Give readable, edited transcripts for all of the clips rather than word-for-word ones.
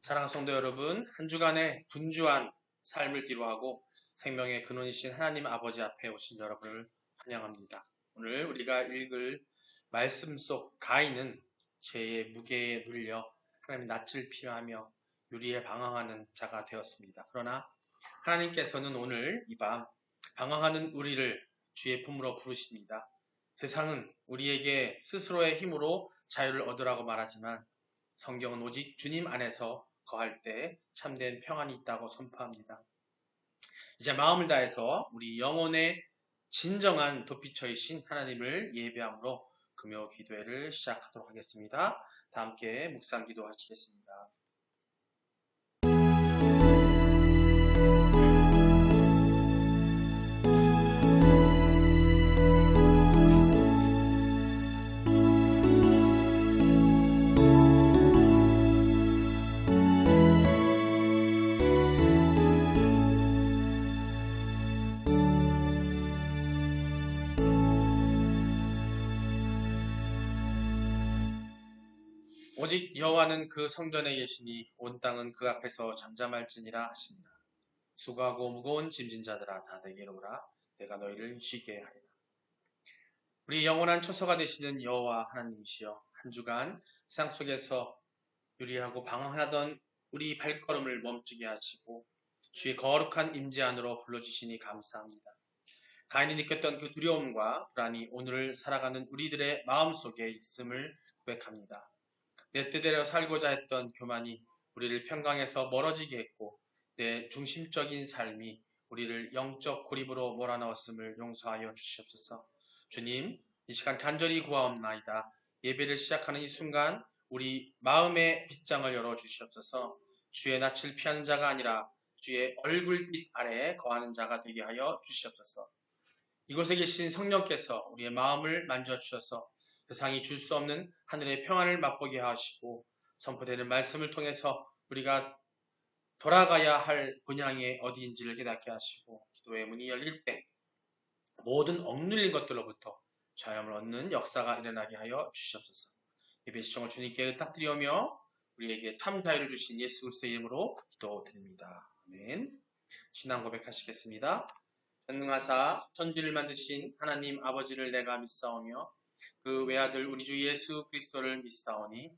사랑하는 성도 여러분, 한 주간의 분주한 삶을 뒤로하고 생명의 근원이신 하나님 아버지 앞에 오신 여러분을 환영합니다. 오늘 우리가 읽을 말씀 속 가인은 죄의 무게에 눌려 하나님 낯을 피하며 유리에 방황하는 자가 되었습니다. 그러나 하나님께서는 오늘 이 밤 방황하는 우리를 주의 품으로 부르십니다. 세상은 우리에게 스스로의 힘으로 자유를 얻으라고 말하지만 성경은 오직 주님 안에서 거할 때 참된 평안이 있다고 선포합니다. 이제 마음을 다해서 우리 영혼의 진정한 도피처이신 하나님을 예배함으로 금요 기도회를 시작하도록 하겠습니다. 다 함께 묵상 기도하시겠습니다. 오직 여호와는 그 성전에 계시니 온 땅은 그 앞에서 잠잠할지니라 하십니다. 수고하고 무거운 짐진 자들아 다 내게로 오라. 내가 너희를 쉬게 하리라. 우리 영원한 처소가 되시는 여호와 하나님이시여, 한 주간 세상 속에서 유리하고 방황하던 우리 발걸음을 멈추게 하시고 주의 거룩한 임재 안으로 불러주시니 감사합니다. 가인이 느꼈던 그 두려움과 불안이 오늘을 살아가는 우리들의 마음속에 있음을 고백합니다. 내 뜻대로 살고자 했던 교만이 우리를 평강에서 멀어지게 했고 내 중심적인 삶이 우리를 영적 고립으로 몰아넣었음을 용서하여 주시옵소서. 주님, 이 시간 간절히 구하옵나이다. 예배를 시작하는 이 순간 우리 마음의 빗장을 열어주시옵소서. 주의 낯을 피하는 자가 아니라 주의 얼굴빛 아래에 거하는 자가 되게 하여 주시옵소서. 이곳에 계신 성령께서 우리의 마음을 만져주셔서 세상이 줄 수 없는 하늘의 평안을 맛보게 하시고 선포되는 말씀을 통해서 우리가 돌아가야 할 본향이 어디인지를 깨닫게 하시고 기도의 문이 열릴 때 모든 억눌린 것들로부터 자유함을 얻는 역사가 일어나게 하여 주시옵소서. 예배 시청을 주님께 의탁드리오며 우리에게 참 자유를 주신 예수 그리스도의 이름으로 기도드립니다. 아멘. 신앙 고백하시겠습니다. 전능하사 천지를 만드신 하나님 아버지를 내가 믿사오며 그 외아들 우리 주 예수 그리스도를 믿사오니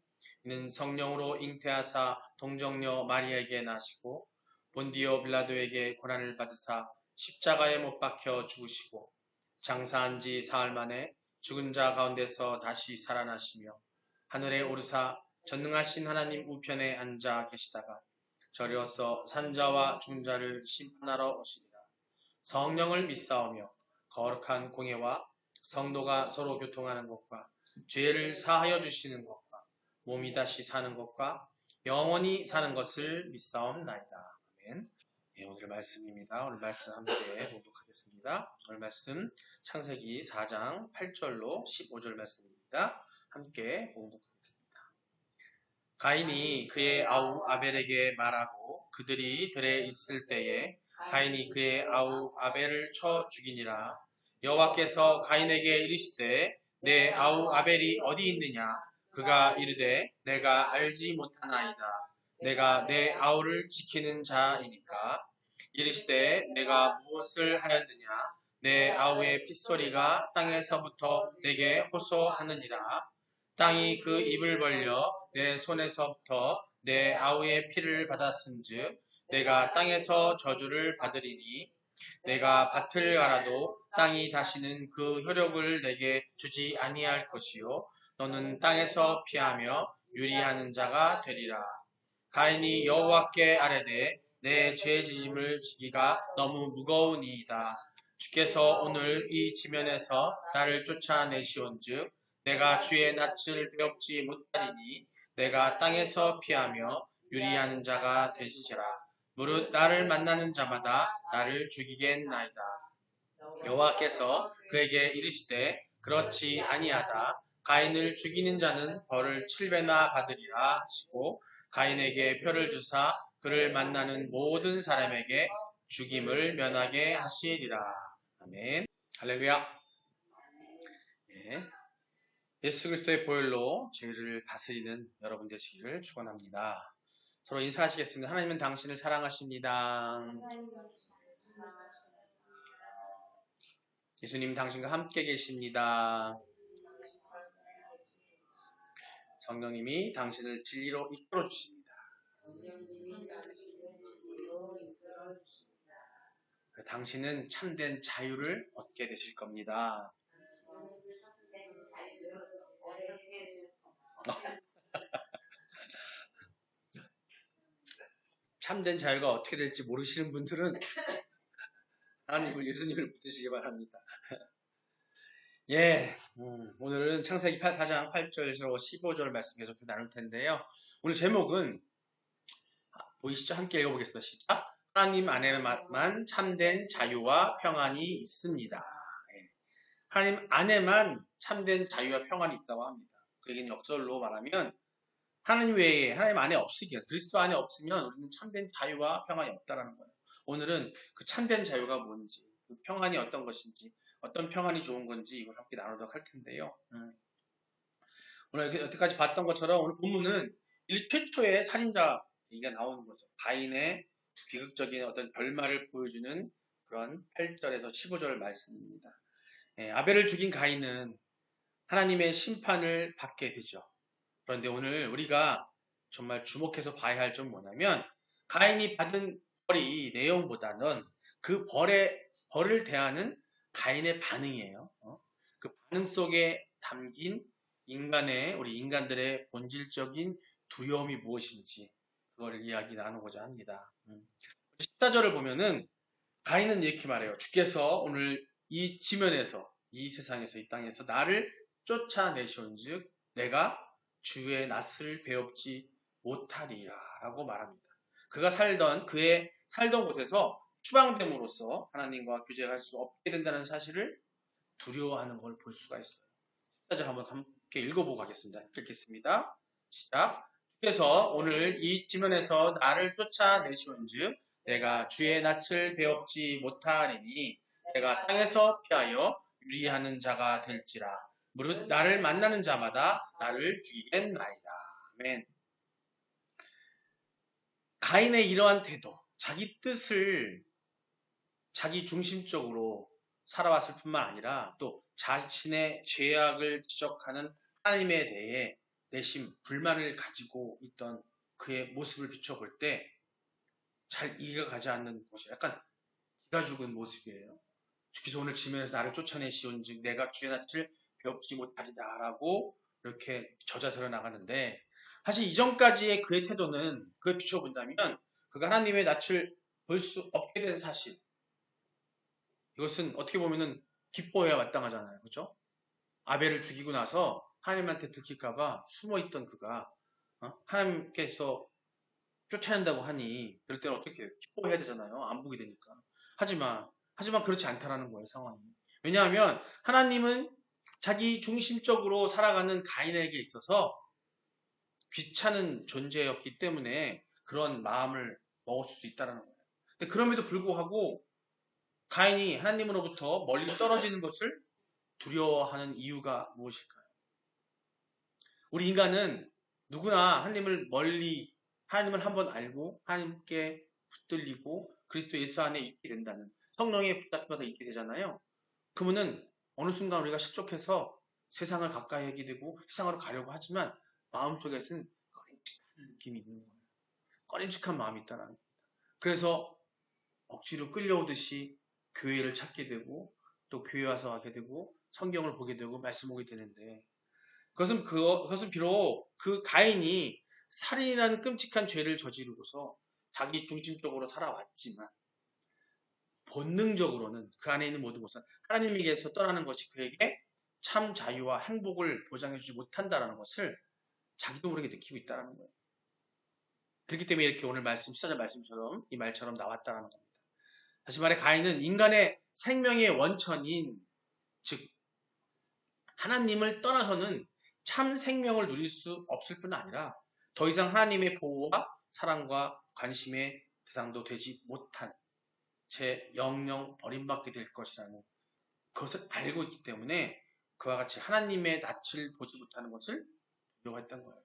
이는 성령으로 잉태하사 동정녀 마리아에게 나시고 본디오 빌라도에게 고난을 받으사 십자가에 못 박혀 죽으시고 장사한 지 사흘 만에 죽은 자 가운데서 다시 살아나시며 하늘에 오르사 전능하신 하나님 우편에 앉아 계시다가 저리로서 산자와 죽은 자를 심판하러 오시리라. 성령을 믿사오며 거룩한 공예와 성도가 서로 교통하는 것과 죄를 사하여 주시는 것과 몸이 다시 사는 것과 영원히 사는 것을 믿사옵나이다. 아멘. 네, 오늘 말씀입니다. 오늘 말씀 함께 봉독하겠습니다. 오늘 말씀 창세기 4장 8절로 15절 말씀입니다. 함께 봉독하겠습니다. 가인이 그의 아우 아벨에게 말하고 그들이 들에 있을 때에 가인이 그의 아우 아벨을 쳐 죽이니라. 여호와께서 가인에게 이르시되 내 아우 아벨이 어디 있느냐? 그가 이르되 내가 알지 못하나이다. 내가 내 아우를 지키는 자이니까. 이르시되 내가 무엇을 하였느냐? 내 아우의 핏소리가 땅에서부터 내게 호소하느니라. 땅이 그 입을 벌려 내 손에서부터 내 아우의 피를 받았은즉 내가 땅에서 저주를 받으리니 내가 밭을 갈아도 땅이 다시는 그 효력을 내게 주지 아니할 것이요 너는 땅에서 피하며 유리하는 자가 되리라. 가인이 여호와께 아뢰되 내 죄짐을 지기가 너무 무거우니이다. 주께서 오늘 이 지면에서 나를 쫓아내시온즉 내가 주의 낯을 배웁지 못하리니 내가 땅에서 피하며 유리하는 자가 되지라. 무릇 나를 만나는 자마다 나를 죽이겠나이다. 여호와께서 그에게 이르시되 그렇지 아니하다. 가인을 죽이는 자는 벌을 7배나 받으리라 하시고 가인에게 표를 주사 그를 만나는 모든 사람에게 죽임을 면하게 하시리라. 아멘. 할렐루야. 예. 예수 그리스도의 보혈로 죄를 다스리는 여러분 되시기를 축원합니다. 서로 인사하시겠습니다. 하나님은 당신을 사랑하십니다. 예수님 당신과 함께 계십니다. 성령님이 당신을 진리로 이끌어 주십니다. 당신은 참된 자유를 얻게 되실 겁니다. 참된 자유가 어떻게 될지 모르시는 분들은 하나님을 예수님을 붙드시기 바랍니다. 예, 오늘은 창세기 4장 8절에서 15절 말씀 계속 나눌 텐데요. 오늘 제목은 보이시죠? 함께 읽어보겠습니다. 시작. 하나님 안에만 참된 자유와 평안이 있습니다. 예. 하나님 안에만 참된 자유와 평안이 있다고 합니다. 그 얘기는 역설로 말하면 하나님 외에 하나님 안에 없으면 그리스도 안에 없으면 우리는 참된 자유와 평안이 없다라는 거예요. 오늘은 그 참된 자유가 뭔지, 그 평안이 어떤 것인지, 어떤 평안이 좋은 건지 이걸 함께 나누도록 할 텐데요. 오늘 여태까지 봤던 것처럼 오늘 본문은 인류 최초의 살인자 얘기가 나오는 거죠. 가인의 비극적인 어떤 결말을 보여주는 그런 8절에서 15절 말씀입니다. 예, 아벨을 죽인 가인은 하나님의 심판을 받게 되죠. 그런데 오늘 우리가 정말 주목해서 봐야 할 점 뭐냐면 가인이 받은 벌이 내용보다는 그 벌을 대하는 가인의 반응이에요. 그 반응 속에 담긴 우리 인간들의 본질적인 두려움이 무엇인지 그걸 이야기 나누고자 합니다. 14절을 보면은 가인은 이렇게 말해요. 주께서 오늘 이 지면에서 이 세상에서 이 땅에서 나를 쫓아내시온즉 내가 주의 낯을 배웁지 못하리라 라고 말합니다. 그의 살던 곳에서 추방됨으로써 하나님과 교제할 수 없게 된다는 사실을 두려워하는 걸 볼 수가 있어요. 14절 한번 함께 읽어보고 가겠습니다. 읽겠습니다. 시작. 주께서 오늘 이 지면에서 나를 쫓아내시온즉 내가 주의 낯을 배웁지 못하리니 내가 땅에서 피하여 유리하는 자가 될지라 무릇 나를 만나는 자마다 나를 죽이겠나이다. 아멘. 가인의 이러한 태도, 자기 뜻을 자기 중심적으로 살아왔을 뿐만 아니라 또 자신의 죄악을 지적하는 하나님에 대해 내심 불만을 가지고 있던 그의 모습을 비춰볼 때 잘 이해가 가지 않는 것이 약간 기가 죽은 모습이에요. 주께서 오늘 지면에서 나를 쫓아내시온즉 내가 주의 낯을 배웁지 못하리다 라고 이렇게 저자설어 나가는데 사실 이전까지의 그의 태도는 그걸 비춰본다면 그가 하나님의 낯을 볼 수 없게 된 사실 이것은 어떻게 보면은 기뻐해야 마땅하잖아요. 그렇죠? 아벨을 죽이고 나서 하나님한테 들킬까봐 숨어있던 그가 하나님께서 쫓아낸다고 하니 그럴 때는 어떻게 해요? 기뻐해야 되잖아요. 안 보게 되니까. 하지만 그렇지 않다라는 거예요. 상황이. 왜냐하면 하나님은 자기 중심적으로 살아가는 가인에게 있어서 귀찮은 존재였기 때문에 그런 마음을 먹었을 수 있다는 거예요. 근데 그럼에도 불구하고 가인이 하나님으로부터 멀리 떨어지는 것을 두려워하는 이유가 무엇일까요? 우리 인간은 누구나 하나님을 한번 알고 하나님께 붙들리고 그리스도 예수 안에 있게 된다는 성령에 붙잡혀서 있게 되잖아요. 그러면은 어느 순간 우리가 실족해서 세상을 가까이 하게 되고 세상으로 가려고 하지만 마음속에서는 꺼림칙한 느낌이 있는 거예요. 꺼림칙한 마음이 있다는 겁니다. 그래서 억지로 끌려오듯이 교회를 찾게 되고 또 교회 와서 하게 되고 성경을 보게 되고 말씀 보게 되는데 그것은 비록 그 가인이 살인이라는 끔찍한 죄를 저지르고서 자기 중심적으로 살아왔지만 본능적으로는 그 안에 있는 모든 것은 하나님에게서 떠나는 것이 그에게 참 자유와 행복을 보장해주지 못한다는 것을 자기도 모르게 느끼고 있다는 거예요. 그렇기 때문에 이렇게 오늘 말씀, 14절 말씀처럼 이 말처럼 나왔다는 겁니다. 다시 말해 가인은 인간의 생명의 원천인 즉 하나님을 떠나서는 참 생명을 누릴 수 없을 뿐 아니라 더 이상 하나님의 보호와 사랑과 관심의 대상도 되지 못한 제 영영 버림받게 될 것이라는 그것을 알고 있기 때문에 그와 같이 하나님의 낯을 보지 못하는 것을 두려워했던 거예요.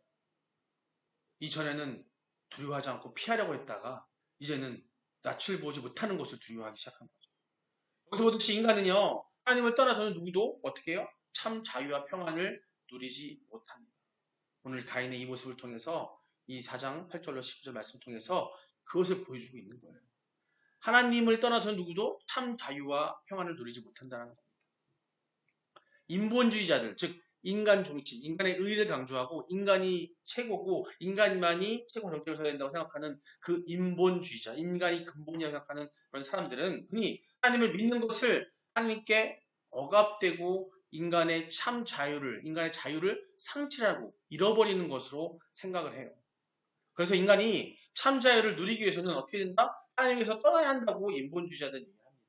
이전에는 두려워하지 않고 피하려고 했다가 이제는 낯을 보지 못하는 것을 두려워하기 시작한 거죠. 여기서 보듯이 인간은요, 하나님을 떠나서는 누구도 어떻게 해요? 참 자유와 평안을 누리지 못합니다. 오늘 가인의 이 모습을 통해서 이 4장 8절로 10절 말씀을 통해서 그것을 보여주고 있는 거예요. 하나님을 떠나서는 누구도 참 자유와 평안을 누리지 못한다는 겁니다. 인본주의자들, 즉 인간 중심, 인간의 의를 강조하고 인간이 최고고 인간만이 최고 정책을 서야 된다고 생각하는 그 인본주의자, 인간이 근본이라고 생각하는 그런 사람들은 흔히 하나님을 믿는 것을 하나님께 억압되고 인간의 참 자유를, 인간의 자유를 상실하고 잃어버리는 것으로 생각을 해요. 그래서 인간이 참 자유를 누리기 위해서는 어떻게 된다? 하나님께서 떠나야 한다고 인본주의자들은 얘기합니다.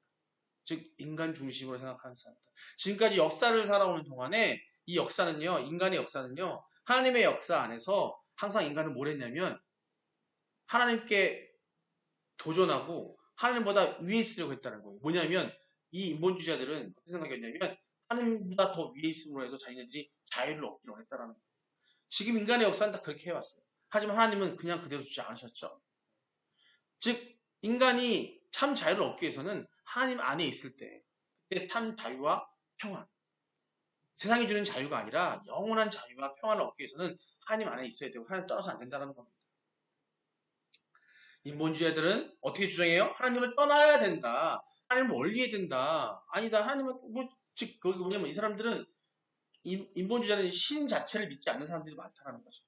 즉 인간 중심으로 생각하는 사람들. 지금까지 역사를 살아오는 동안에 이 역사는요, 인간의 역사는요, 하나님의 역사 안에서 항상 인간은 뭘 했냐면 하나님께 도전하고 하나님보다 위에 있으려고 했다는 거예요. 뭐냐면 이 인본주의자들은 어떻게 생각했냐면 하나님보다 더 위에 있음으로 해서 자기네들이 자유를 얻기를 원했다는 거예요. 지금 인간의 역사는 다 그렇게 해왔어요. 하지만 하나님은 그냥 그대로 주지 않으셨죠. 즉 인간이 참 자유를 얻기 위해서는 하나님 안에 있을 때 그때 참 자유와 평안, 세상이 주는 자유가 아니라 영원한 자유와 평안을 얻기 위해서는 하나님 안에 있어야 되고 하나님 떠나서 안 된다는 겁니다. 인본주의자들은 어떻게 주장해요? 하나님을 떠나야 된다. 하나님을 멀리해야 된다. 아니다. 하나님은 즉 거기 뭐냐면 이 사람들은 인본주의자는 신 자체를 믿지 않는 사람들이 많다는 거죠.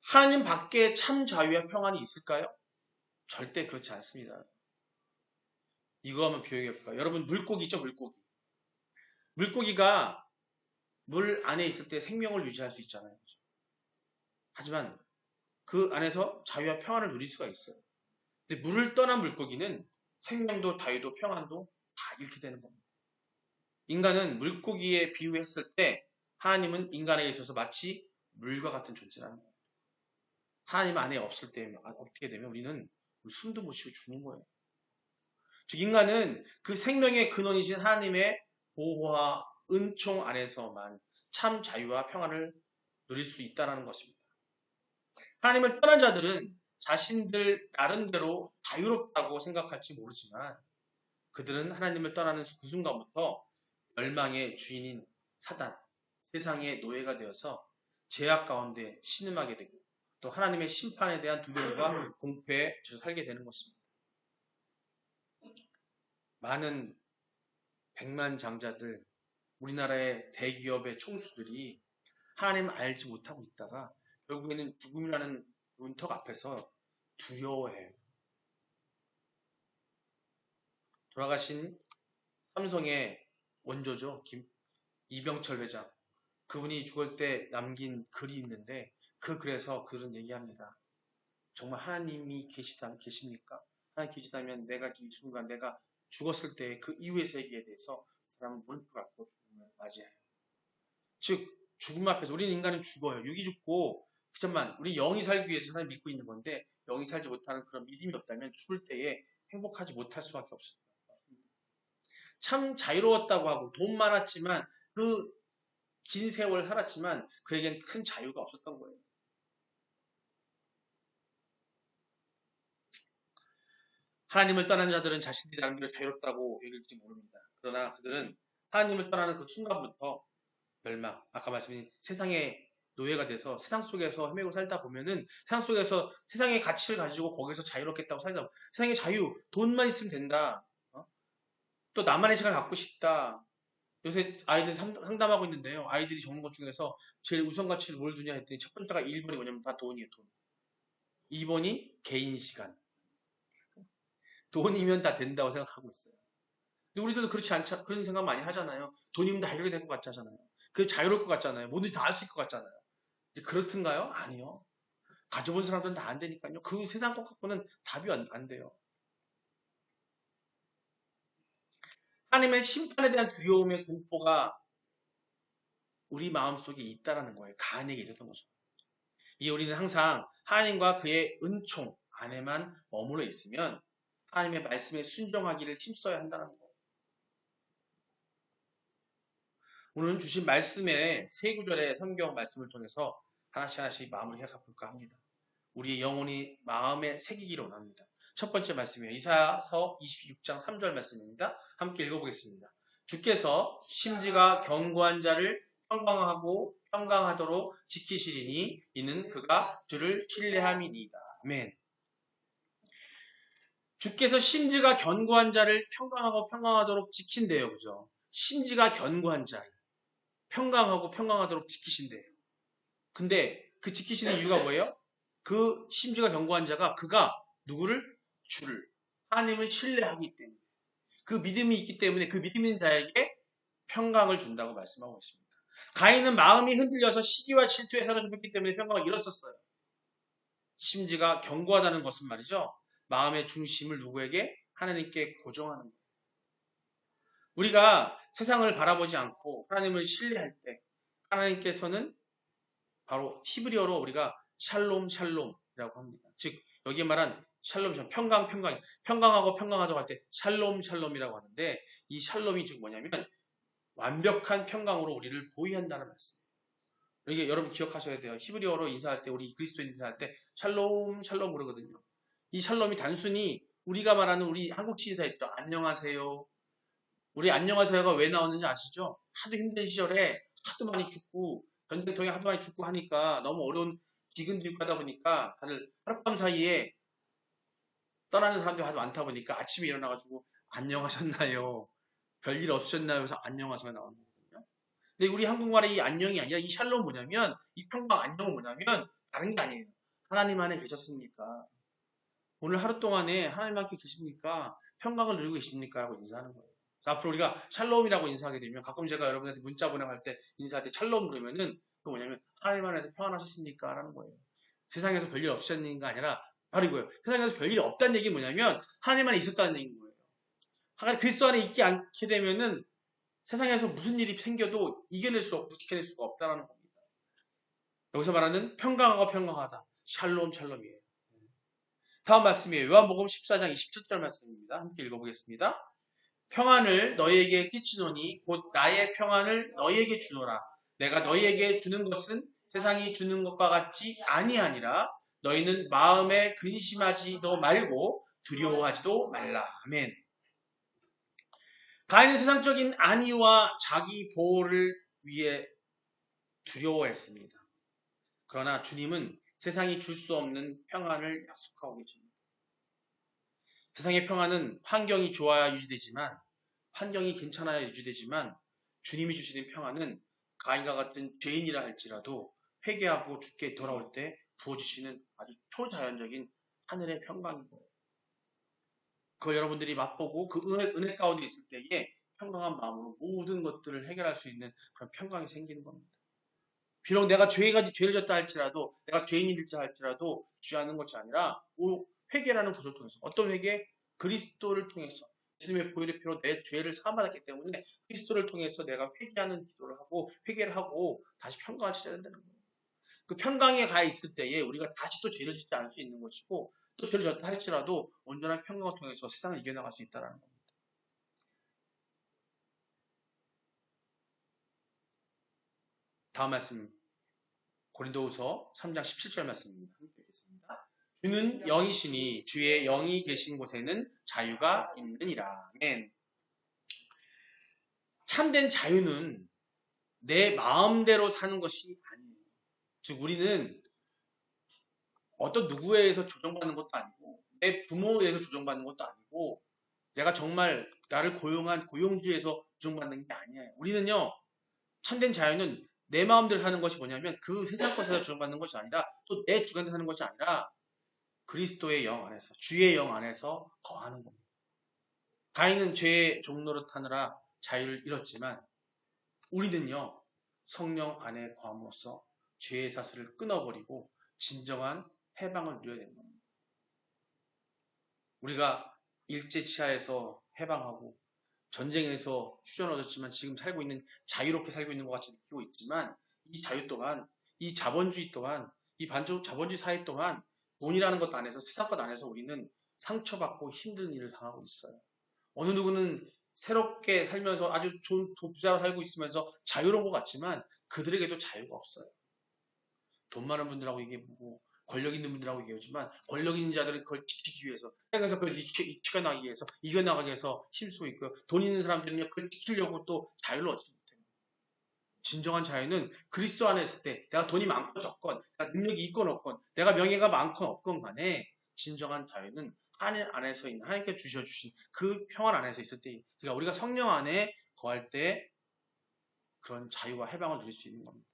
하나님 밖에 참 자유와 평안이 있을까요? 절대 그렇지 않습니다. 이거 한번 비교해볼까요? 여러분 물고기 있죠? 물고기. 물고기가 물 안에 있을 때 생명을 유지할 수 있잖아요. 하지만 그 안에서 자유와 평안을 누릴 수가 있어요. 근데 물을 떠난 물고기는 생명도 자유도 평안도 다 잃게 되는 겁니다. 인간은 물고기에 비유했을 때 하나님은 인간에게 있어서 마치 물과 같은 존재라는 거예요. 하나님 안에 없을 때 어떻게 되면 우리는 숨도 못 쉬고 죽는 거예요. 즉 인간은 그 생명의 근원이신 하나님의 보호와 은총 안에서만 참 자유와 평안을 누릴 수 있다는 것입니다. 하나님을 떠난 자들은 자신들 나름대로 자유롭다고 생각할지 모르지만 그들은 하나님을 떠나는 그 순간부터 멸망의 주인인 사단, 세상의 노예가 되어서 죄악 가운데 신음하게 되고 또 하나님의 심판에 대한 두려움과 공포에 살게 되는 것입니다. 많은 백만장자들, 우리나라의 대기업의 총수들이 하나님을 알지 못하고 있다가 결국에는 죽음이라는 문턱 앞에서 두려워해요. 돌아가신 삼성의 원조죠. 이병철 회장. 그분이 죽을 때 남긴 글이 있는데 그 글에서 그런 얘기합니다. 정말 하나님이 계십니까? 하나님 계시다면 내가 이 순간 내가 죽었을 때 그 이후의 세계에 대해서 사람은 물을 것 같고 죽음을 맞이해요. 즉 죽음 앞에서 우리는 인간은 죽어요. 육이 죽고 그렇지만 우리 영이 살기 위해서 하나님 믿고 있는 건데 영이 살지 못하는 그런 믿음이 없다면 죽을 때에 행복하지 못할 수밖에 없습니다. 참 자유로웠다고 하고 돈 많았지만 그 긴 세월 살았지만 그에겐 큰 자유가 없었던 거예요. 하나님을 떠난 자들은 자신들이 나름대로 자유롭다고 여길지 모릅니다. 그러나 그들은 하나님을 떠나는 그 순간부터 멸망, 아까 말씀드린 세상의 노예가 돼서 세상 속에서 헤매고 살다 보면은 세상 속에서 세상의 가치를 가지고 거기서 자유롭겠다고 살다 보면 세상의 자유, 돈만 있으면 된다. 또 나만의 시간을 갖고 싶다. 요새 아이들 상담하고 있는데요. 아이들이 적는 것 중에서 제일 우선 가치를 뭘 두냐 했더니 첫 번째가 1번이 뭐냐면 다 돈이에요. 돈. 2번이 개인 시간. 돈이면 다 된다고 생각하고 있어요. 근데 우리도 그렇지 않죠. 그런 생각 많이 하잖아요. 돈이면 다 해결이 될 것 같잖아요. 그게 자유로울 것 같잖아요. 뭐든지 다 할 수 있을 것 같잖아요. 그렇든가요? 아니요. 가져본 사람들은 다 안 되니까요. 그 세상 것 갖고는 답이 안 돼요. 하나님의 심판에 대한 두려움의 공포가 우리 마음속에 있다라는 거예요. 가인에게 있었던 거죠. 이 우리는 항상 하나님과 그의 은총 안에만 머물러 있으면 하나님의 말씀에 순종하기를 힘써야 한다는 거예요. 오늘 주신 말씀의 세 구절의 성경 말씀을 통해서 하나씩 마무리해 볼까 합니다. 우리의 영혼이 마음에 새기기를 원합니다. 첫 번째 말씀이에요. 이사야서 26장 3절 말씀입니다. 함께 읽어보겠습니다. 주께서 심지가 견고한 자를 평강하도록 지키시리니 이는 그가 주를 신뢰함이니이다. 아멘. 주께서 심지가 견고한 자를 평강하도록 지킨대요. 그죠? 심지가 견고한 자를 평강하도록 지키신대요. 근데 그 지키시는 이유가 뭐예요? 그 심지가 견고한 자가 그가 누구를? 주를, 하나님을 신뢰하기 때문에, 그 믿음이 있기 때문에 그 믿음 있는 자에게 평강을 준다고 말씀하고 있습니다. 가인은 마음이 흔들려서 시기와 질투에 사로잡혔기 때문에 평강을 잃었었어요. 심지가 견고하다는 것은 말이죠. 마음의 중심을 누구에게? 하나님께 고정하는 거예요. 우리가 세상을 바라보지 않고 하나님을 신뢰할 때 하나님께서는 바로 히브리어로 우리가 샬롬이라고 합니다. 즉 여기에 말한 샬롬, 평강하고 평강하다고 할 때 샬롬이라고 하는데 이 샬롬이 즉 뭐냐면 완벽한 평강으로 우리를 보위한다는 말씀이에요. 이게 여러분 기억하셔야 돼요. 히브리어로 인사할 때 우리 그리스도인 인사할 때 샬롬 그러거든요. 이 샬롬이 단순히 우리가 말하는 우리 한국식 인사 있죠. 안녕하세요. 우리 안녕하세요가 왜 나오는지 아시죠? 하도 힘든 시절에 하도 많이 죽고 전쟁통에 하도 많이 죽고 하니까 너무 어려운 기근도 있고 하다 보니까 다들 하룻밤 사이에 떠나는 사람들이 하도 많다 보니까 아침에 일어나가지고 안녕하셨나요? 별일 없으셨나요? 그래서 안녕하세요 나오는 거거든요. 근데 우리 한국말의 이 안녕이 아니라 이 샬롬 뭐냐면 이 평강 안녕은 뭐냐면 다른 게 아니에요. 하나님 안에 계셨습니까? 오늘 하루 동안에 하나님 함께 계십니까? 평강을 누리고 계십니까? 라고 인사하는 거예요. 앞으로 우리가 샬롬이라고 인사하게 되면 가끔 제가 여러분한테 문자 보내갈 때 인사할 때 샬롬 그러면은 그 뭐냐면 하나님 안에서 평안하셨습니까? 라는 거예요. 세상에서 별일 없으셨는가 아니라 바로 이거예요. 세상에서 별일이 없다는 얘기 뭐냐면 하나님 안에 있었다는 얘기인 거예요. 하나님 그리스도 안에 있지 않게 되면은 세상에서 무슨 일이 생겨도 이겨낼 수 없고 지켜낼 수가 없다는 겁니다. 여기서 말하는 평강하고 평강하다. 샬롬이에요. 다음 말씀이에요. 요한복음 14장 27절 말씀입니다. 함께 읽어보겠습니다. 평안을 너희에게 끼치노니 곧 나의 평안을 너희에게 주노라. 내가 너희에게 주는 것은 세상이 주는 것과 같지 아니하니라. 너희는 마음에 근심하지도 말고 두려워하지도 말라. 아멘. 가인은 세상적인 안위와 자기 보호를 위해 두려워했습니다. 그러나 주님은 세상이 줄 수 없는 평안을 약속하고 계십니다. 세상의 평안은 환경이 좋아야 유지되지만 환경이 괜찮아야 유지되지만 주님이 주시는 평안은 가인과 같은 죄인이라 할지라도 회개하고 주께 돌아올 때 부어주시는 아주 초자연적인 하늘의 평강인 거예요. 그걸 여러분들이 맛보고 그 은혜 가운데 있을 때에 평강한 마음으로 모든 것들을 해결할 수 있는 그런 평강이 생기는 겁니다. 비록 내가 죄를 졌다 할지라도 내가 죄인일지 할지라도 주저하는 것이 아니라 회개라는 것을 통해서 어떤 회개? 그리스도를 통해서 주님의 보혈의 피로 내 죄를 사함받았기 때문에 그리스도를 통해서 내가 회개하는 기도를 하고 회개를 하고 다시 평강을 찾아야 된다는 거예요. 그 평강에 가 있을 때에 우리가 다시 또 죄를 짓지 않을 수 있는 것이고 또 죄를 졌다 할지라도 온전한 평강을 통해서 세상을 이겨나갈 수 있다는 겁니다. 다음 말씀 고린도후서 3장 17절 말씀입니다. 함께 읽겠습니다. 주는 영이시니 주의 영이 계신 곳에는 자유가 있느니라. 아멘. 참된 자유는 내 마음대로 사는 것이 아니에요. 즉 우리는 어떤 누구에 의해서 조정받는 것도 아니고 내 부모에 의해서 조정받는 것도 아니고 내가 정말 나를 고용한 고용주에서 조정받는 게 아니에요. 우리는요. 참된 자유는 내 마음대로 사는 것이 뭐냐면 그 세상 것에서 조정받는 것이 아니라 또 내 주관대로 사는 것이 아니라 그리스도의 영 안에서 주의 영 안에서 거하는 겁니다. 가인은 죄의 종로를 타느라 자유를 잃었지만 우리는요. 성령 안에 거함으로써 죄의 사슬을 끊어버리고 진정한 해방을 누려야 되는 겁니다. 우리가 일제치하에서 해방하고 전쟁에서 휴전 얻었지만 지금 살고 있는 자유롭게 살고 있는 것 같이 느끼고 있지만 이 자유 또한 이 자본주의 또한 이 자본주의 사회 또한 돈이라는 것 안에서 세상 것 안에서 우리는 상처받고 힘든 일을 당하고 있어요. 어느 누구는 새롭게 살면서 아주 좋은 부자로 살고 있으면서 자유로운 것 같지만 그들에게도 자유가 없어요. 돈 많은 분들하고 이게 뭐 권력 있는 분들하고 얘기하지만 권력 있는 자들은 그걸 지키기 위해서 그래서 그걸 지켜나가기 위해서 이겨나가기 위해서 힘쓰고 있고요. 돈 있는 사람들은요 그걸 지키려고 또 자유를 얻지 못해요. 진정한 자유는 그리스도 안에 있을 때 내가 돈이 많건 적건 내가 능력이 있건 없건 내가 명예가 많건 없건 간에 진정한 자유는 하나님 안에서 있는 하나님께 주셔주신 그 평안 안에서 있을 때 그러니까 우리가 성령 안에 거할 때 그런 자유와 해방을 누릴 수 있는 겁니다.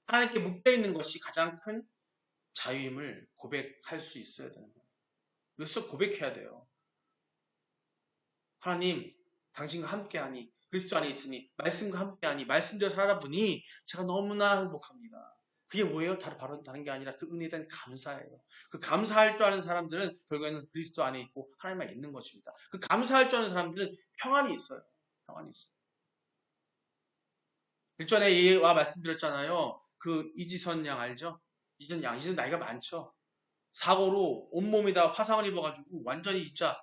하나님께 묶여있는 것이 가장 큰 자유임을 고백할 수 있어야 되는 거예요. 그래서 고백해야 돼요. 하나님, 당신과 함께하니, 그리스도 안에 있으니, 말씀과 함께하니, 말씀대로 살아보니 제가 너무나 행복합니다. 그게 뭐예요? 바로 다른 게 아니라 그 은혜에 대한 감사예요. 그 감사할 줄 아는 사람들은 결국에는 그리스도 안에 있고 하나님 안에 있는 것입니다. 그 감사할 줄 아는 사람들은 평안이 있어요. 평안이 있어요. 일전에 얘와 말씀드렸잖아요. 그 이지선 양 알죠? 이지선 양, 이지선 나이가 많죠? 사고로 온몸에다 화상을 입어가지고 완전히 진짜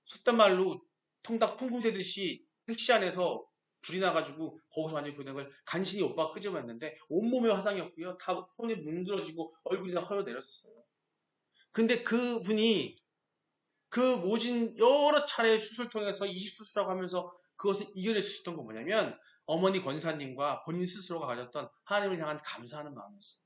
속된 말로 통닭 풍부되듯이 택시 안에서 불이 나가지고 거기서 완전히 그걸 간신히 오빠가 끄집어냈는데 온몸에 화상이었고요. 다 손이 뭉들어지고 얼굴이 다 허여내렸었어요. 근데 그분이 그 모진 여러 차례 수술 통해서 이식수술하고 하면서 그것을 이겨낼 수 있었던 건 뭐냐면 어머니 권사님과 본인 스스로가 가졌던 하나님을 향한 감사하는 마음이었어요.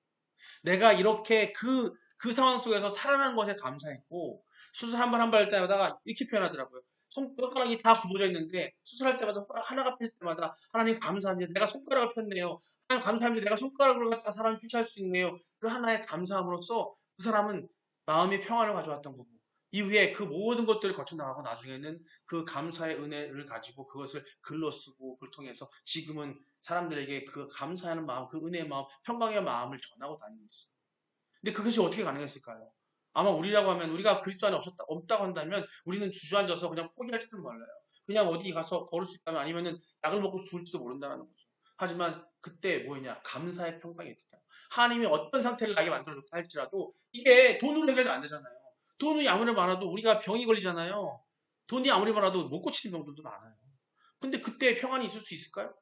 내가 이렇게 그 상황 속에서 살아난 것에 감사했고 수술 한 번 한 번 할 때마다 이렇게 표현하더라고요. 손가락이 다 굽어져 있는데 수술할 때마다 손가락 하나가 펴질 때마다 하나님 감사합니다. 내가 손가락을 폈네요. 하나님 감사합니다. 내가 손가락으로 갖다 사람을 표시할 수 있네요. 그 하나의 감사함으로써 그 사람은 마음의 평안을 가져왔던 거고 이후에 그 모든 것들을 거쳐나가고 나중에는 그 감사의 은혜를 가지고 그것을 글로 쓰고 그걸 통해서 지금은 사람들에게 그 감사하는 마음, 그 은혜의 마음, 평강의 마음을 전하고 다니고 있어요. 근데 그것이 어떻게 가능했을까요? 아마 우리라고 하면 우리가 그리스도 안에 없다고 한다면 우리는 주저앉아서 그냥 포기할지도 몰라요. 그냥 어디 가서 걸을 수 있다면 아니면은 약을 먹고 죽을지도 모른다는 거죠. 하지만 그때 뭐였냐? 감사의 평강이 있다. 하나님이 어떤 상태를 나게 만들어줬다 할지라도 이게 돈으로 해결도 안 되잖아요. 돈이 아무리 많아도 우리가 병이 걸리잖아요. 돈이 아무리 많아도 못 고치는 병들도 많아요. 근데 그때 평안이 있을 수 있을까요?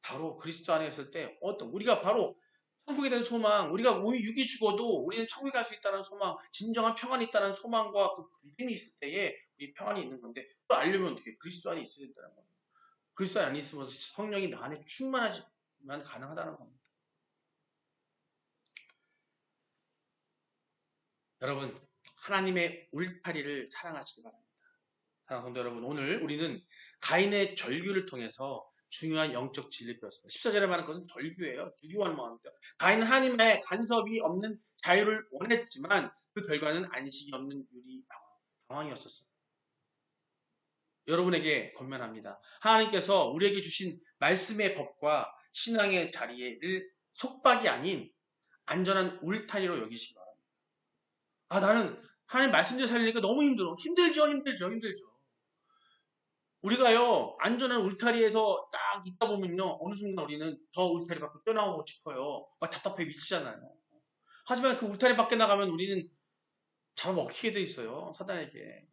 바로 그리스도 안에 있을 때 우리가 바로 천국에 대한 소망, 우리가 육이 죽어도 우리는 천국에 갈 수 있다는 소망, 진정한 평안이 있다는 소망과 그 믿음이 있을 때에 우리 평안이 있는 건데 그걸 알려면 어떻게 그리스도 안에 있어야 된다는 거예요. 그리스도 안에 있으면서 성령이 나 안에 충만하지만 가능하다는 겁니다. 여러분, 하나님의 울타리를 사랑하시기 바랍니다. 사랑하는 성도 여러분, 오늘 우리는 가인의 절규를 통해서 중요한 영적 진리를 배웠습니다. 14절에 말하는 것은 절규예요. 두려워하는 마음이죠. 가인은 하나님의 간섭이 없는 자유를 원했지만 그 결과는 안식이 없는 유리 방황이었었어요. 여러분에게 권면합니다. 하나님께서 우리에게 주신 말씀의 법과 신앙의 자리를 속박이 아닌 안전한 울타리로 여기시기 바랍니다. 나는 하나님 말씀대로 살리니까 너무 힘들어. 힘들죠. 우리가요, 안전한 울타리에서 딱 있다 보면요, 어느 순간 우리는 저 울타리 밖으로 뛰어나오고 싶어요. 막 답답해 미치잖아요. 하지만 그 울타리 밖에 나가면 우리는 잡아먹히게 돼 있어요. 사단에게.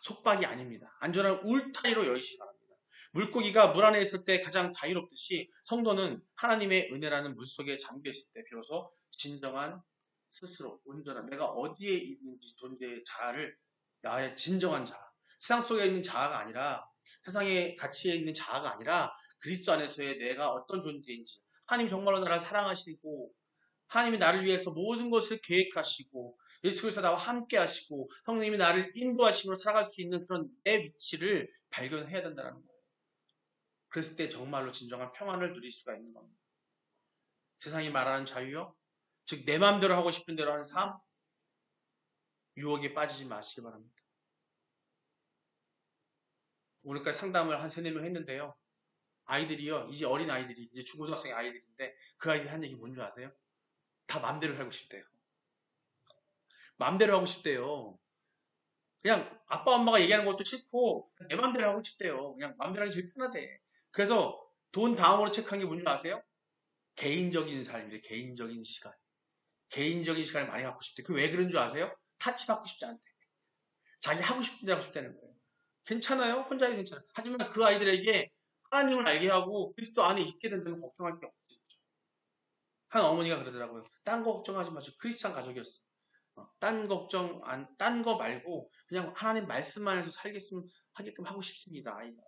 속박이 아닙니다. 안전한 울타리로 여시기 바랍니다. 물고기가 물 안에 있을 때 가장 자유롭듯이 성도는 하나님의 은혜라는 물속에 잠겨 있을 때 비로소 진정한 스스로 온전한 내가 어디에 있는지 존재의 자아를 나의 진정한 자아, 세상 속에 있는 자아가 아니라 세상의 가치에 있는 자아가 아니라 그리스도 안에서의 내가 어떤 존재인지 하나님 정말로 나를 사랑하시고 하나님이 나를 위해서 모든 것을 계획하시고 예수 그리스도 나와 함께 하시고 성령님이 나를 인도하심으로 살아갈 수 있는 그런 내 위치를 발견해야 된다는 거예요. 그랬을 때 정말로 진정한 평안을 누릴 수가 있는 겁니다. 세상이 말하는 자유요? 즉 내 마음대로 하고 싶은 대로 하는 삶? 유혹에 빠지지 마시기 바랍니다. 오늘까지 상담을 한 3-4명 했는데요. 아이들이요. 이제 어린 아이들이 이제 중고등학생 아이들인데 그 아이들이 한 얘기 뭔지 아세요? 다 마음대로 살고 싶대요. 마음대로 하고 싶대요. 그냥 아빠 엄마가 얘기하는 것도 싫고 내 마음대로 하고 싶대요. 그냥 마음대로 하기 제일 편하대. 그래서 돈 다음으로 체크한 게 뭔지 아세요? 개인적인 삶이래. 개인적인 시간. 개인적인 시간을 많이 갖고 싶대. 그 왜 그런 줄 아세요? 타치받고 싶지 않대. 자기 하고 싶은 대로 하고 싶다는 거예요. 괜찮아요? 혼자 해도 괜찮아요. 하지만 그 아이들에게 하나님을 알게 하고 그리스도 안에 있게 된다면 걱정할 게 없겠죠. 한 어머니가 그러더라고요. 딴 거 걱정하지 마시고 크리스찬 가족이었어. 딴 거 말고 그냥 하나님 말씀만 해서 하게끔 하고 싶습니다. 아이가.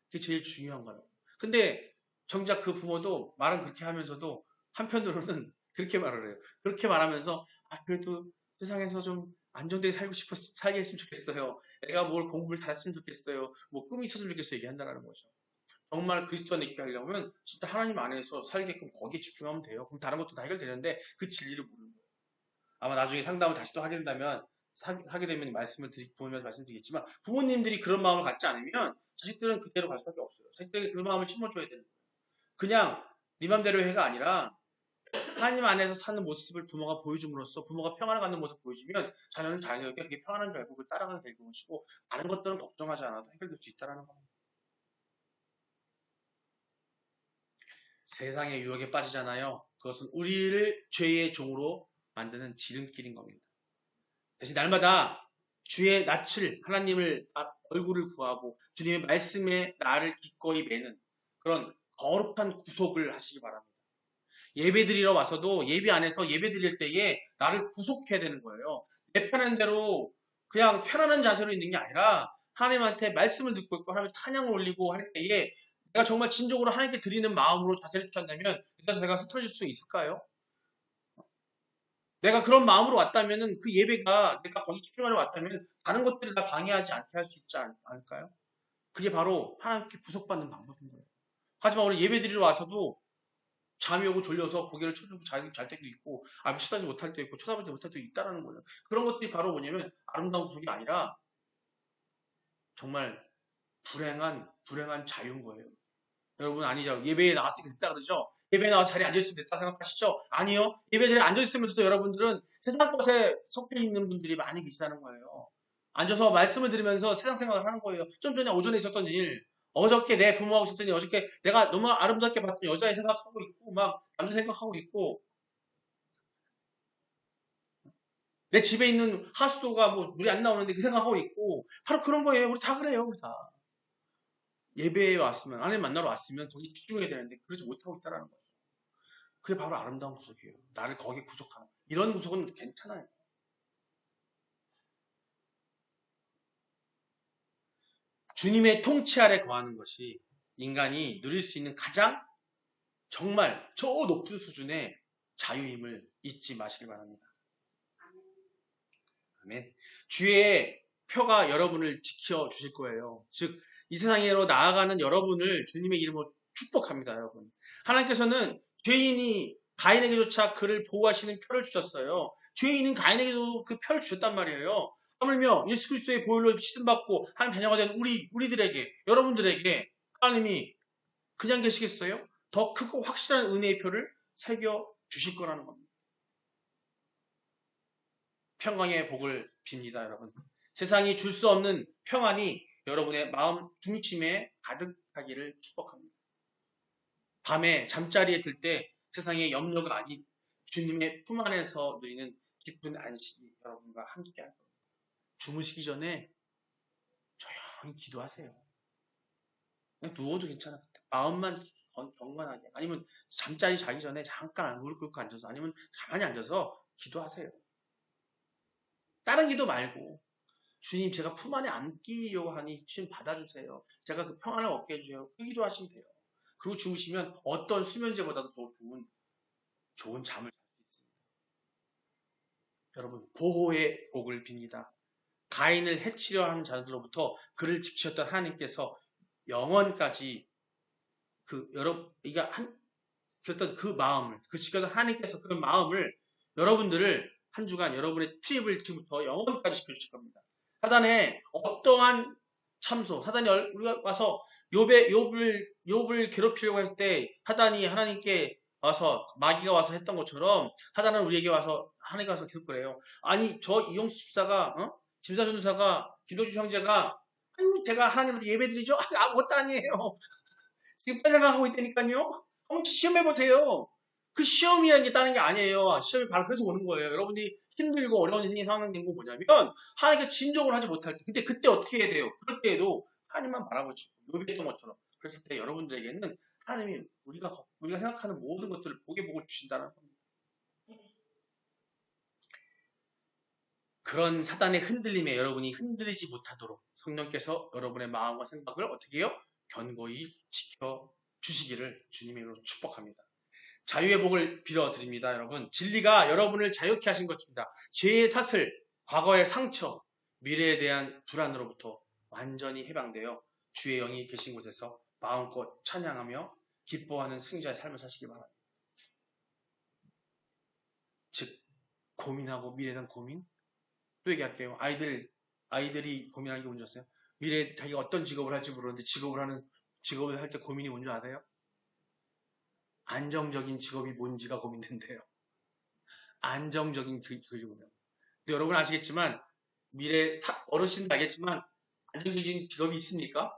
그게 제일 중요한 거라고. 근데 정작 그 부모도 말은 그렇게 하면서도 한편으로는 그렇게 말을 해요. 그렇게 말하면서 그래도 세상에서 좀 안정되게 살게 했으면 좋겠어요. 애가 뭘 공부를 다 했으면 좋겠어요. 뭐 꿈이 있었으면 좋겠어요. 얘기한다는 거죠. 정말 그리스도 안에 있게 하려면 진짜 하나님 안에서 살게끔 거기에 집중하면 돼요. 그럼 다른 것도 다 해결되는데 그 진리를 모르는 거예요. 아마 나중에 상담을 다시 또 하게 된다면 하게 되면 부모님한테 말씀드리겠지만 부모님들이 그런 마음을 갖지 않으면 자식들은 그대로 갈 수밖에 없어요. 자식들에게 그 마음을 심어줘야 되는 거예요. 그냥 네 맘대로 해가 아니라 하나님 안에서 사는 모습을 부모가 보여줌으로써 부모가 평안을 갖는 모습 보여주면 자녀는 자연스럽게 그게 평안한 줄 알고 그걸 따라가게 될 것이고 다른 것들은 걱정하지 않아도 해결될 수 있다는 겁니다. 세상의 유혹에 빠지잖아요. 그것은 우리를 죄의 종으로 만드는 지름길인 겁니다. 대신 날마다 주의 낯을 하나님을 얼굴을 구하고 주님의 말씀에 나를 기꺼이 매는 그런 거룩한 구속을 하시기 바랍니다. 예배 드리러 와서도 예배 안에서 예배 드릴 때에 나를 구속해야 되는 거예요. 내 편한 대로 그냥 편안한 자세로 있는 게 아니라 하나님한테 말씀을 듣고 있고 하나님께 찬양을 올리고 할 때에 내가 정말 진정으로 하나님께 드리는 마음으로 자세를 취한다면 내가 흐트러질 수 있을까요? 내가 그런 마음으로 왔다면은 그 예배가 내가 거기 집중하러 왔다면 다른 것들을 다 방해하지 않게 할 수 있지 않을까요? 그게 바로 하나님께 구속받는 방법인 거예요. 하지만 우리 예배 드리러 와서도 잠이 오고 졸려서 고개를 쳐들고 잘 때도 있고 쳐다보지 못할 때도 있고 쳐다보지 못할 때도 있다는 거예요. 그런 것들이 바로 뭐냐면 아름다운 구속이 아니라 정말 불행한 자유인 거예요. 여러분 아니죠. 예배에 나왔으니까 됐다 그러죠. 예배에 나와서 자리에 앉아있으면 됐다 생각하시죠? 아니요. 예배 자리에 앉아있으면서도 여러분들은 세상 것에 속해 있는 분들이 많이 계시다는 거예요. 앉아서 말씀을 들으면서 세상 생각을 하는 거예요. 좀 전에 오전에 있었던 일, 어저께 내 부모하고 있었던 일, 어저께 내가 너무 아름답게 봤던 여자의 생각하고 있고, 막 남자 생각하고 있고, 내 집에 있는 하수도가 뭐 물이 안 나오는데 그 생각하고 있고, 바로 그런 거예요. 우리 다 그래요. 우리 다. 예배에 왔으면, 하나님 만나러 왔으면 거기 집중해야 되는데, 그러지 못하고 있다는 거예요. 그게 바로 아름다운 구속이에요. 나를 거기에 구속하는. 이런 구속은 괜찮아요. 주님의 통치 아래 거하는 것이 인간이 누릴 수 있는 가장 정말 저 높은 수준의 자유임을 잊지 마시길 바랍니다. 아멘. 주의 표가 여러분을 지켜주실 거예요. 즉, 이 세상으로 나아가는 여러분을 주님의 이름으로 축복합니다, 여러분. 하나님께서는 죄인이 가인에게조차 그를 보호하시는 표를 주셨어요. 죄인은 가인에게도 그 표를 주셨단 말이에요. 하물며 예수 그리스도의 보혈로 씻음받고 하나님 자녀가 된 우리들에게, 여러분들에게 하나님이 그냥 계시겠어요? 더 크고 확실한 은혜의 표를 새겨 주실 거라는 겁니다. 평강의 복을 빕니다, 여러분. 세상이 줄 수 없는 평안이 여러분의 마음 중심에 가득하기를 축복합니다. 밤에 잠자리에 들 때 세상의 염려가 아닌 주님의 품 안에서 누리는 깊은 안식이 여러분과 함께할 겁니다. 주무시기 전에 조용히 기도하세요. 그냥 누워도 괜찮아요. 마음만 경건하게. 아니면 잠자리 자기 전에 잠깐 무릎 꿇고 앉아서 아니면 가만히 앉아서 기도하세요. 다른 기도 말고 주님 제가 품 안에 안기려고 하니 주님 받아주세요. 제가 그 평안을 얻게 해주세요. 그 기도하시면 돼요. 그리고 주무시면 어떤 수면제보다도 더 좋은 잠을 잘 수 있습니다. 여러분 보호의 복을 빕니다. 가인을 해치려 하는 자들로부터 그를 지키셨던 하나님께서 영원까지 그랬던 그 마음을 지켰던 하나님께서 그 마음을 여러분들을 한 주간 여러분의 트립을 지금부터 영원까지 지켜주실 겁니다. 사단의 어떠한 참소, 사단이 우리가 와서 욥을 괴롭히려고 했을 때 사단이 하나님께 와서 마귀가 와서 했던 것처럼 사단은 우리에게 와서 하나님께 와서 계속 그래요. 아니 저 이용수 집사가 짐사 전도사가 김도주 형제가 아유 제가 하나님한테 예배드리죠? 아무것도 아니에요. 지금 생각하고 있다니까요. 한번 시험해보세요. 그 시험이라는 게 다른 게 아니에요. 시험이 바로 그래서 오는 거예요. 여러분들이 힘들고 어려운 인생의 상황이 된 거 뭐냐면 하나님께 진정을 하지 못할 때 그때 어떻게 해야 돼요? 그럴 때에도 하나님만 바라보시고 요비했던 것처럼 그랬을 때 여러분들에게는 하나님이 우리가 생각하는 모든 것들을 보게 보고 주신다는 겁니다. 그런 사단의 흔들림에 여러분이 흔들리지 못하도록 성령께서 여러분의 마음과 생각을 어떻게 해요? 견고히 지켜주시기를 주님의 이름으로 축복합니다. 자유의 복을 빌어드립니다. 여러분, 진리가 여러분을 자유케 하신 것입니다. 죄의 사슬, 과거의 상처, 미래에 대한 불안으로부터 완전히 해방되어 주의 영이 계신 곳에서 마음껏 찬양하며 기뻐하는 승자의 삶을 사시기 바랍니다. 즉, 고민하고 미래에 대한 고민? 또 얘기할게요. 아이들이 고민하는 게 뭔지 아세요? 미래에 자기가 어떤 직업을 할지 모르는데 직업을 할 때 고민이 뭔지 아세요? 안정적인 직업이 뭔지가 고민된대요. 안정적인 직업이요. 근데 여러분 아시겠지만 미래 어르신도 알겠지만 안정적인 직업이 있습니까?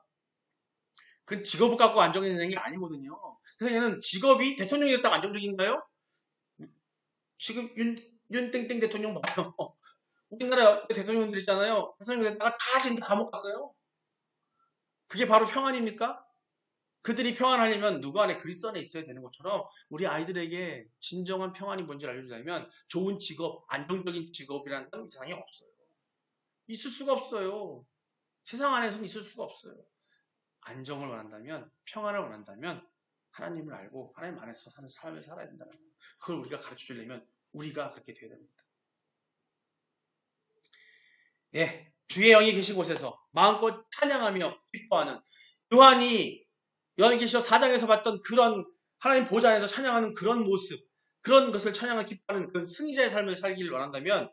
그 직업을 갖고 안정이 되는 게 아니거든요. 그래서 얘는 직업이 대통령이 됐다고 안정적인가요? 지금 윤땡땡 대통령 봐요. 우리나라 대통령들 있잖아요. 대통령 됐다가 다 지금 감옥 갔어요. 그게 바로 평안입니까? 그들이 평안하려면 누구 안에 그리스도 안에 있어야 되는 것처럼 우리 아이들에게 진정한 평안이 뭔지 알려주려면 좋은 직업, 안정적인 직업이라는 건 이 세상에 없어요. 있을 수가 없어요. 세상 안에서는 있을 수가 없어요. 안정을 원한다면, 평안을 원한다면 하나님을 알고 하나님 안에서 사는 삶을 살아야 된다는 거예요. 그걸 우리가 가르쳐 주려면 우리가 그렇게 되어야 됩니다. 예, 주의 영이 계신 곳에서 마음껏 찬양하며 기뻐하는 요한이 요한계시록 4장에서 봤던 그런 하나님 보좌 안에서 찬양하는 그런 모습, 그런 것을 찬양하며 기뻐하는 그런 승리자의 삶을 살기를 원한다면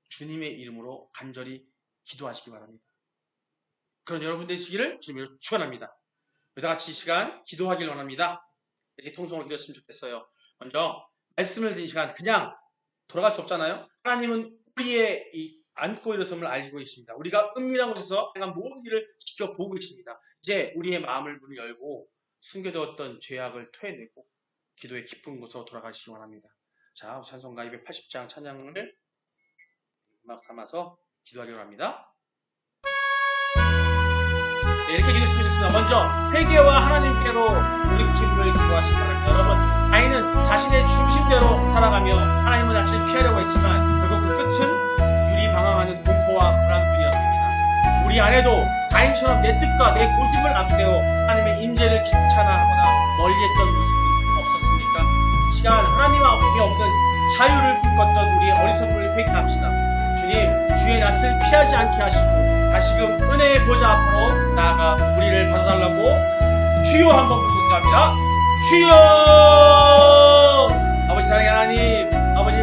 주님의 이름으로 간절히 기도하시기 바랍니다. 그런 여러분 되시기를 주님으로 축원합니다. 우리 같이 이 시간 기도하기를 원합니다. 이렇게 통성으로 기도했으면 좋겠어요. 먼저 말씀을 드린 시간 그냥 돌아갈 수 없잖아요. 하나님은 우리의 이 안고 일어섬을 알고 계십니다. 우리가 은밀한 곳에서 행한 모든 일을 지켜보고 계십니다. 이제 우리의 마음을 문을 열고 숨겨두었던 죄악을 토해내고 기도의 깊은 곳으로 돌아가시기 원합니다. 자, 찬송가 280장 찬양을 음악 삼아서 기도하기로 합니다. 네, 이렇게 기도했으면 좋겠습니다. 먼저 회개와 하나님께로 돌이킴을 기도하시기 바랍니다. 여러분, 아이는 자신의 중심대로 살아가며 하나님의 낯을 피하려고 했지만 결국 그 끝은 유리방황하는 공포와 불안뿐이었습니다. 우리 안에도 가인처럼 내 뜻과 내 고집을 앞세워 하나님의 임재를 귀찮아하거나 멀리했던 모습은 없었습니까? 이 시간 하나님 앞에 없는 자유를 꿈꿨던 우리의 어리석음을 회개합시다. 주님, 주의 낯을 피하지 않게 하시고 다시금 은혜의 보좌 앞으로 나아가 우리를 받아달라고 주여 한번 부탁합니다. 주여! 아버지 사랑의 하나님, 아버지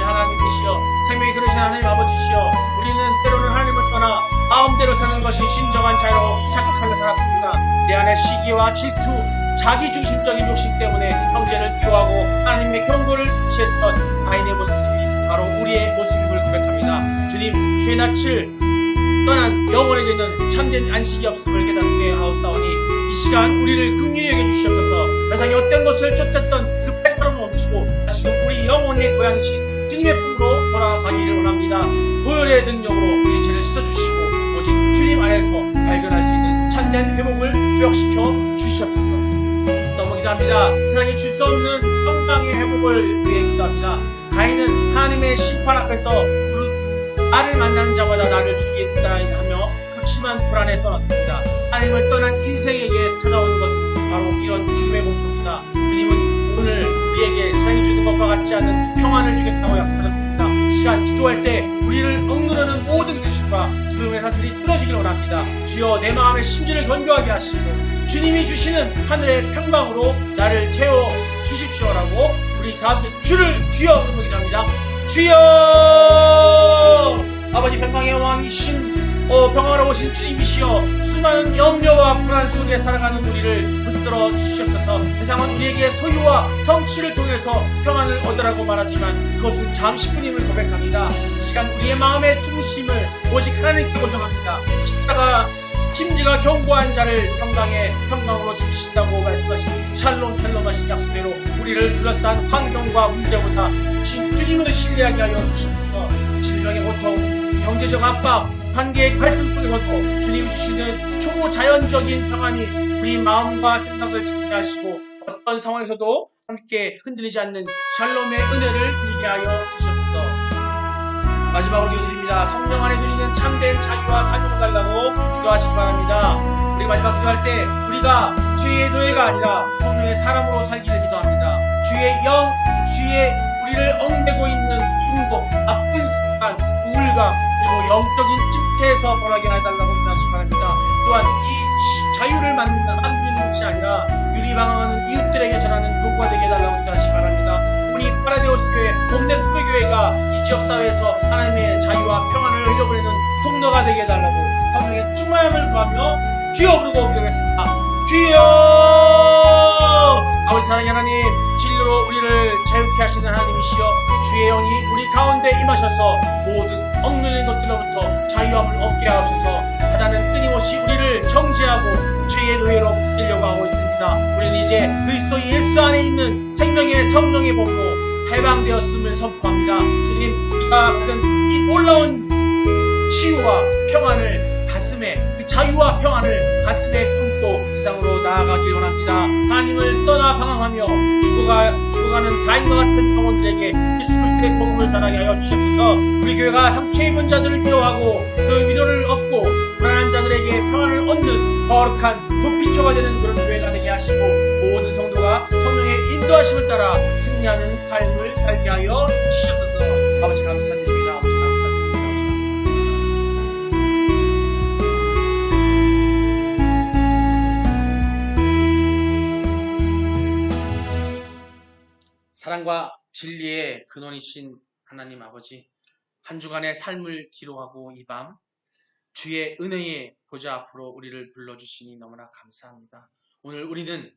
하나님이시여, 생명이 들으신 하나님 아버지시여, 우리는 때로는 하나님을 떠나 마음대로 사는 것이 진정한 자유로 착각하며 살았습니다. 내 안에 시기와 질투, 자기중심적인 욕심 때문에 형제를 미워하고 하나님의 경고를 무시했던 가인의 모습이 바로 우리의 모습임을 고백합니다. 주님, 주의 낯을 떠난 영혼에게는 참된 안식이 없음을 깨닫게 하옵사오니 이 시간 우리를 긍휼히 여겨주시옵소서. 세상에 어떤 것을 쫓았던 그 패턴을 멈추고 지금 우리 영혼의 고향이신 주님의 품으로 돌아가기를 원합니다. 보혈의 능력으로 우리의 죄를 씻어주시고 오직 주님 안에서 발견할 수 있는 참된 회복을 회복시켜 주시옵소서. 너무 기도합니다. 세상이 줄 수 없는 건강의 회복을 위해 기도합니다. 가인은 하나님의 심판 앞에서 나를 만나는 자마다 나를 죽이겠다 하며 극심한 불안에 떠났습니다. 하나님을 떠난 인생에게 찾아오는 것은 바로 이런 죽음의 공포입니다. 주님은 오늘 우리에게 세상이 주는 것과 같지 않은 평안을 주겠다고 약속하셨습니다. 이 시간 기도할 때 우리를 억누르는 모든 귀신과 두려움의 사슬이 끊어지길 원합니다. 주여 내 마음의 심지를 견고하게 하시고 주님이 주시는 하늘의 평강으로 나를 채워 주십시오라고 우리 다 함께 주여 부르고 기도합니다. 주여! 아버지 평강의 왕이신 평화로우신 주님이시여, 수많은 염려와 불안 속에 살아가는 우리를 붙들어 주시옵소서. 세상은 우리에게 소유와 성취를 통해서 평안을 얻으라고 말하지만 그것은 잠시뿐임을 고백합니다. 이 시간 우리의 마음의 중심을 오직 하나님께 고정합니다. 십자가 심지가 견고한 자를 평강으로 지키신다고 말씀하신 샬롬 하신 약속대로 우리를 둘러싼 환경과 문제보다 주님을 신뢰하게 하여 주시옵소서. 질병의 고통, 경제적 압박, 관계의 갈등 속에서도 주님이 주시는 초자연적인 평안이 우리 우리 마음과 생각을 지키게 하시고 어떤 상황에서도 함께 흔들리지 않는 샬롬의 은혜를 누리게 하여 주시옵소서. 마지막으로 기도드립니다. 성령 안에 누리는 참된 자유와 사명을 달라고 기도하시기 바랍니다. 우리 마지막 기도할 때 우리가 죄의 노예가 아니라 성령의 사람으로 살기를 기도합니다. 주의 영, 주의 우리를 얽매고 있는 중독, 나쁜 습관, 우울감, 그리고 영적인 집회에서 벌하게 해달라고 기도하시기 바랍니다. 또한 이 자유를 만드는 것이 아니라 유리방황하는 이웃들에게 전하는 도구가 되게 해달라고 기도하시기 바랍니다. 우리 파라데오스 교회, 봄내 꿈의 교회가 이 지역사회에서 하나님의 자유와 평안을 흘려보내는 통로가 되게 해달라고 성령의 충만함을 구하며 주여 부르고 기도하겠습니다. 주여! 아버지 사랑의 하나님, 진리로 우리를 자유케 하시는 하나님이시여, 주의 영이 우리 가운데 임하셔서 모든 억눌린 것들로부터 자유함을 얻게 하옵소서. 하나는 끊임없이 우리를 정죄하고 죄의 노예로 붙들려고 하고 있습니다. 우리는 이제 그리스도 예수 안에 있는 생명의 성령의 복으로 해방되었음을 선포합니다. 주님, 우리가 받은 이 놀라운 치유와 평안을 가슴에, 그 자유와 평안을 가슴에 품고 세상으로 나아가길 원합니다. 하나님을 떠나 방황하며 죽어가는 다인과 같은 영혼들에게 예수 그리스도의 복음을 전하게 하여 주시옵소서. 우리 교회가 상처 입은 자들을 위로하고 그 위로를 얻고 불안한 자들에게 평안을 얻는 거룩한 도피처가 되는 그런 교회가 되게 하시고 모든 성도가 성령의 인도하심을 따라 승리하는 삶을 살게 하여 주시옵소서. 아버지 감사드립니다. 아버지 감사드립니다. 사랑과 진리의 근원이신 하나님 아버지, 한 주간의 삶을 기록하고 이 밤 주의 은혜의 보좌 앞으로 우리를 불러주시니 너무나 감사합니다. 오늘 우리는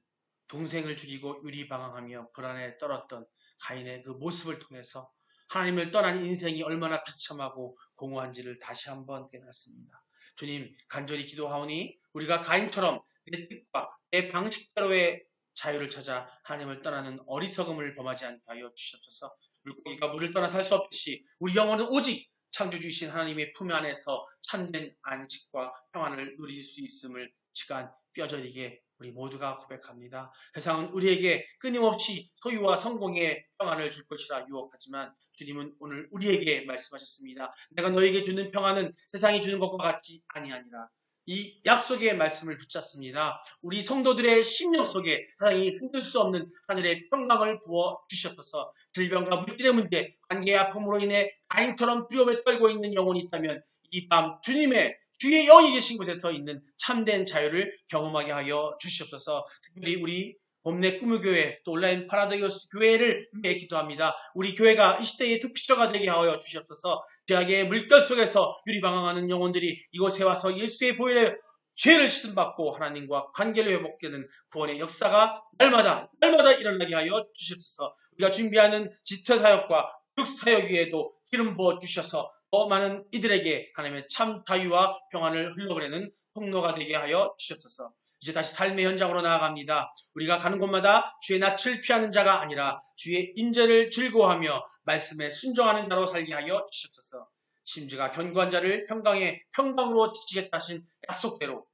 동생을 죽이고 유리방황하며 불안에 떨었던 가인의 그 모습을 통해서 하나님을 떠난 인생이 얼마나 비참하고 공허한지를 다시 한번 깨달았습니다. 주님, 간절히 기도하오니 우리가 가인처럼 내 뜻과 내 방식대로의 자유를 찾아 하나님을 떠나는 어리석음을 범하지 않게 하여 주시옵소서. 물고기가 물을 떠나 살 수 없듯이 우리 영혼은 오직 창조주이신 하나님의 품 안에서 참된 안식과 평안을 누릴 수 있음을 시간 뼈저리게 우리 모두가 고백합니다. 세상은 우리에게 끊임없이 소유와 성공의 평안을 줄 것이라 유혹하지만 주님은 오늘 우리에게 말씀하셨습니다. 내가 너에게 주는 평안은 세상이 주는 것과 같지 아니하니라. 이 약속의 말씀을 붙잡습니다. 우리 성도들의 심령 속에 세상이 흔들 수 없는 하늘의 평강을 부어 주시옵소서. 질병과 물질의 문제, 관계의 아픔으로 인해 가인처럼 두려움에 떨고 있는 영혼이 있다면 이 밤 주님의 주의 영이 계신 곳에서 있는 참된 자유를 경험하게 하여 주시옵소서. 특별히 우리 봄내 꿈의교회 또 온라인 파라데오스 교회를 위해 기도합니다. 우리 교회가 이 시대의 도피처가 되게 하여 주시옵소서. 죄악의 물결 속에서 유리방황하는 영혼들이 이곳에 와서 예수의 보혈에 죄를 씻음받고 하나님과 관계를 회복되는 구원의 역사가 날마다 일어나게 하여 주시옵소서. 우리가 준비하는 지터 사역과 육 사역 위에도 기름 부어 주셔서 더 많은 이들에게 하나님의 참 자유와 평안을 흘러보내는 통로가 되게 하여 주시옵소서. 이제 다시 삶의 현장으로 나아갑니다. 우리가 가는 곳마다 주의 낯을 피하는 자가 아니라 주의 임재를 즐거워하며 말씀에 순종하는 자로 살게 하여 주시옵소서. 심지가 견고한 자를 평강으로 지키겠다 하신 약속대로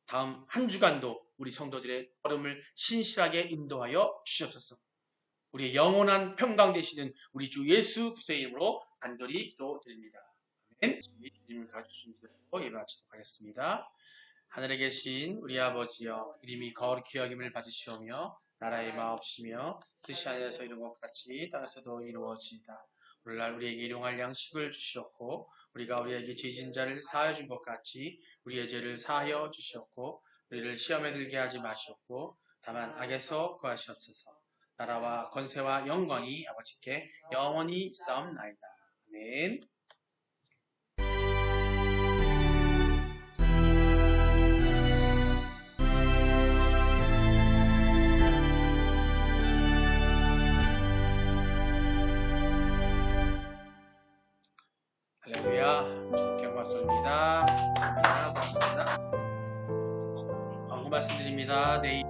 다음 한 주간도 우리 성도들의 걸음을 신실하게 인도하여 주시옵소서. 우리의 영원한 평강 되시는 우리 주 예수 그리스도의 이름으로 간절히 기도드립니다. 아멘. 주님을 가르쳐주신 대로 예배하도록 하겠습니다. 하늘에 계신 우리 아버지여, 이름이 거룩히 여김을 받으시오며 나라의 마옵시며 뜻이 하늘에서 이룬 것 같이 땅에서도 이루어지이다. 오늘날 우리에게 일용할 양식을 주시옵고 우리가 우리에게 죄진 자를 사하여 준 것 같이 우리의 죄를 사하여 주시옵고 우리를 시험에 들게 하지 마시옵고 다만 악에서 구하시옵소서. 나라와 권세와 영광이 아버지께 영원히 있사옵나이다. 아멘. 할렐루야. 주께 말씀입니다. 고맙습니다. 광고 말씀드립니다. 내일